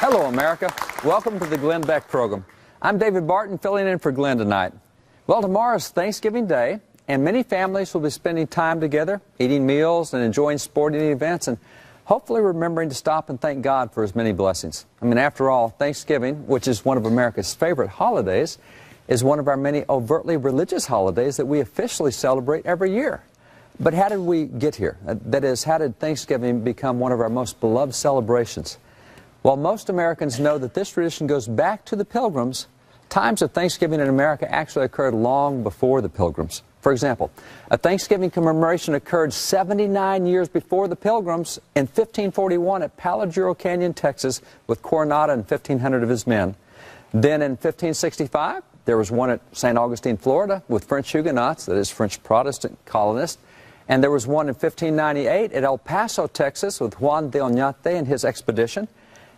Hello, America. Welcome to the Glenn Beck program. I'm David Barton, filling in for Glenn tonight. Well, tomorrow's Thanksgiving Day, and many families will be spending time together, eating meals and enjoying sporting events, and hopefully remembering to stop and thank God for His many blessings. I mean, after all, Thanksgiving, which is one of America's favorite holidays, is one of our many overtly religious holidays that we officially celebrate every year. But how did we get here? That is, how did Thanksgiving become one of our most beloved celebrations? While most Americans know that this tradition goes back to the Pilgrims, times of Thanksgiving in America actually occurred long before the Pilgrims. For example, a Thanksgiving commemoration occurred 79 years before the Pilgrims in 1541 at Palo Duro Canyon, Texas, with Coronado and 1,500 of his men. Then in 1565, there was one at St. Augustine, Florida, with French Huguenots, that is, French Protestant colonists. And there was one in 1598 at El Paso, Texas, with Juan de Oñate and his expedition.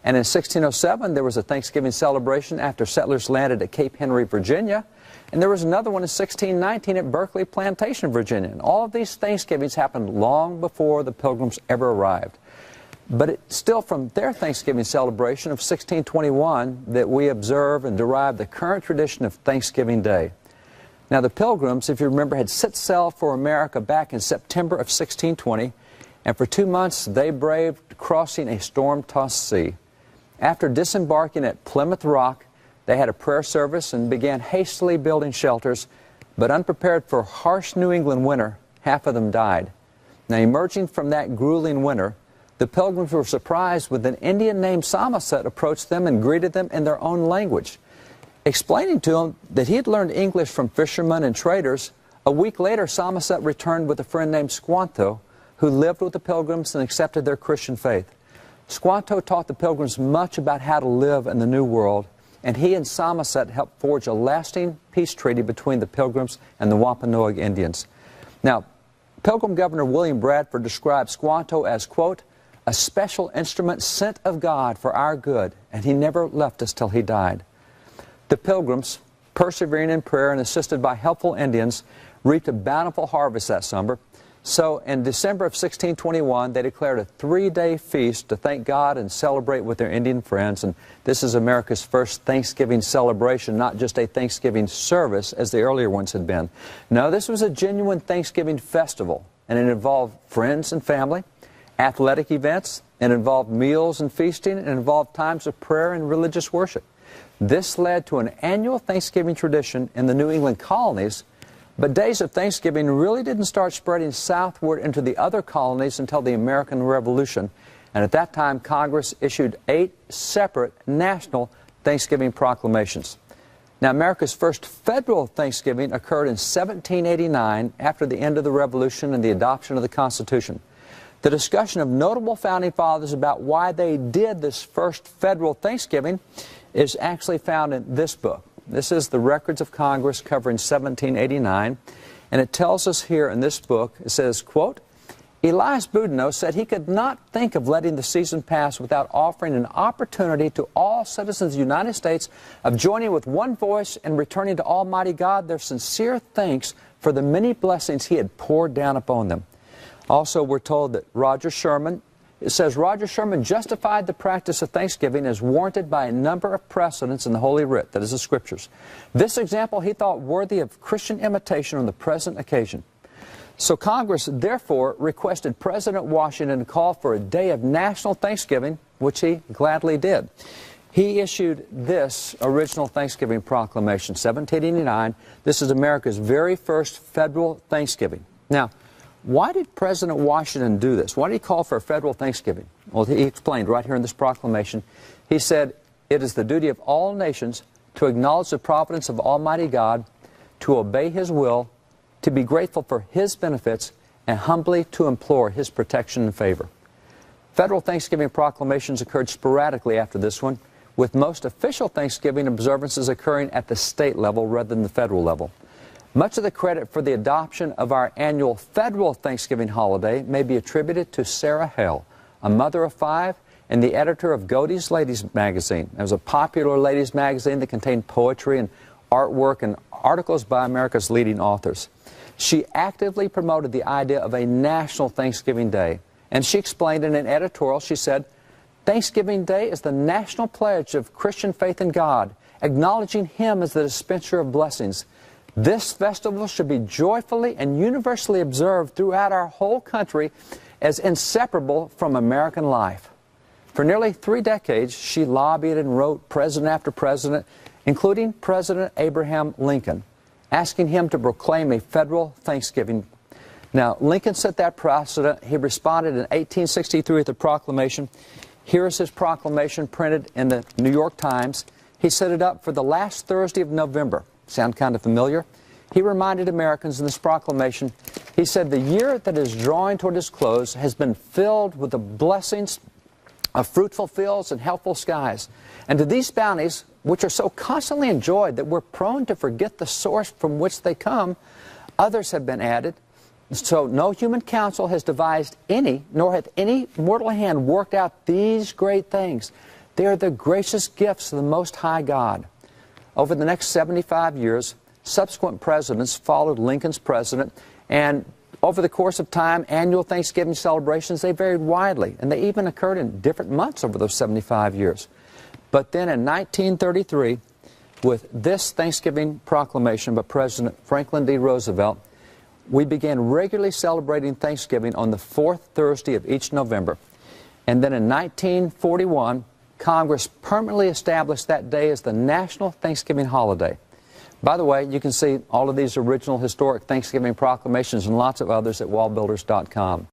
And in 1607, there was a Thanksgiving celebration after settlers landed at Cape Henry, Virginia. And there was another one in 1619 at Berkeley Plantation, Virginia. And all of these Thanksgivings happened long before the Pilgrims ever arrived. But it's still from their Thanksgiving celebration of 1621 that we observe and derive the current tradition of Thanksgiving Day. Now, the Pilgrims, if you remember, had set sail for America back in September of 1620, and for 2 months they braved crossing a storm-tossed sea. After disembarking at Plymouth Rock, they had a prayer service and began hastily building shelters, but unprepared for harsh New England winter, half of them died. Now, emerging from that grueling winter, the Pilgrims were surprised when an Indian named Samoset approached them and greeted them in their own language. Explaining to them that he had learned English from fishermen and traders, a week later Samoset returned with a friend named Squanto, who lived with the Pilgrims and accepted their Christian faith. Squanto taught the Pilgrims much about how to live in the New World, and he and Samoset helped forge a lasting peace treaty between the Pilgrims and the Wampanoag Indians. Now, Pilgrim Governor William Bradford described Squanto as, quote, a special instrument sent of God for our good, and he never left us till he died. The Pilgrims, persevering in prayer and assisted by helpful Indians, reaped a bountiful harvest that summer. So in December of 1621, they declared a 3-day feast to thank God and celebrate with their Indian friends. And this is America's first Thanksgiving celebration, not just a Thanksgiving service as the earlier ones had been. No, this was a genuine Thanksgiving festival, and it involved friends and family, athletic events, it involved meals and feasting, and it involved times of prayer and religious worship. This led to an annual Thanksgiving tradition in the New England colonies. But days of Thanksgiving really didn't start spreading southward into the other colonies until the American Revolution. And at that time, Congress issued 8 separate national Thanksgiving proclamations. Now, America's first federal Thanksgiving occurred in 1789 after the end of the Revolution and the adoption of the Constitution. The discussion of notable founding fathers about why they did this first federal Thanksgiving is actually found in this book. This is the Records of Congress covering 1789, and it tells us here in this book, it says, quote, Elias Boudinot said he could not think of letting the season pass without offering an opportunity to all citizens of the United States of joining with one voice and returning to Almighty God their sincere thanks for the many blessings He had poured down upon them. Also, we're told that Roger Sherman, it says Roger Sherman justified the practice of Thanksgiving as warranted by a number of precedents in the Holy Writ, that is the Scriptures. This example he thought worthy of Christian imitation on the present occasion. So Congress therefore requested President Washington to call for a day of national Thanksgiving, which he gladly did. He issued this original Thanksgiving proclamation, 1789. This is America's very first federal Thanksgiving. Now, why did President Washington do this? Why did he call for a federal Thanksgiving? Well, he explained right here in this proclamation. He said, it is the duty of all nations to acknowledge the providence of Almighty God, to obey His will, to be grateful for His benefits, and humbly to implore His protection and favor. Federal Thanksgiving proclamations occurred sporadically after this one, with most official Thanksgiving observances occurring at the state level rather than the federal level. Much of the credit for the adoption of our annual federal Thanksgiving holiday may be attributed to Sarah Hale, a mother of 5 and the editor of Godey's Ladies magazine. It was a popular ladies magazine that contained poetry and artwork and articles by America's leading authors. She actively promoted the idea of a national Thanksgiving Day, and she explained in an editorial, she said, Thanksgiving Day is the national pledge of Christian faith in God, acknowledging Him as the dispenser of blessings. This festival should be joyfully and universally observed throughout our whole country as inseparable from American life. For nearly 3 decades, she lobbied and wrote president after president, including President Abraham Lincoln, asking him to proclaim a federal Thanksgiving. Now, Lincoln set that precedent. He responded in 1863 with a proclamation. Here is his proclamation printed in the New York Times. He set it up for the last Thursday of November. Sound kind of familiar? He reminded Americans in this proclamation, he said, the year that is drawing toward its close has been filled with the blessings of fruitful fields and healthful skies. And to these bounties, which are so constantly enjoyed that we're prone to forget the source from which they come, others have been added. So no human counsel has devised any, nor hath any mortal hand worked out these great things. They are the gracious gifts of the Most High God. Over the next 75 years, subsequent presidents followed Lincoln's precedent, and over the course of time, annual Thanksgiving celebrations, they varied widely, and they even occurred in different months over those 75 years. But then in 1933, with this Thanksgiving proclamation by President Franklin D. Roosevelt, we began regularly celebrating Thanksgiving on the 4th Thursday of each November. And then in 1941, Congress permanently established that day as the National Thanksgiving holiday. By the way, you can see all of these original historic Thanksgiving proclamations and lots of others at wallbuilders.com.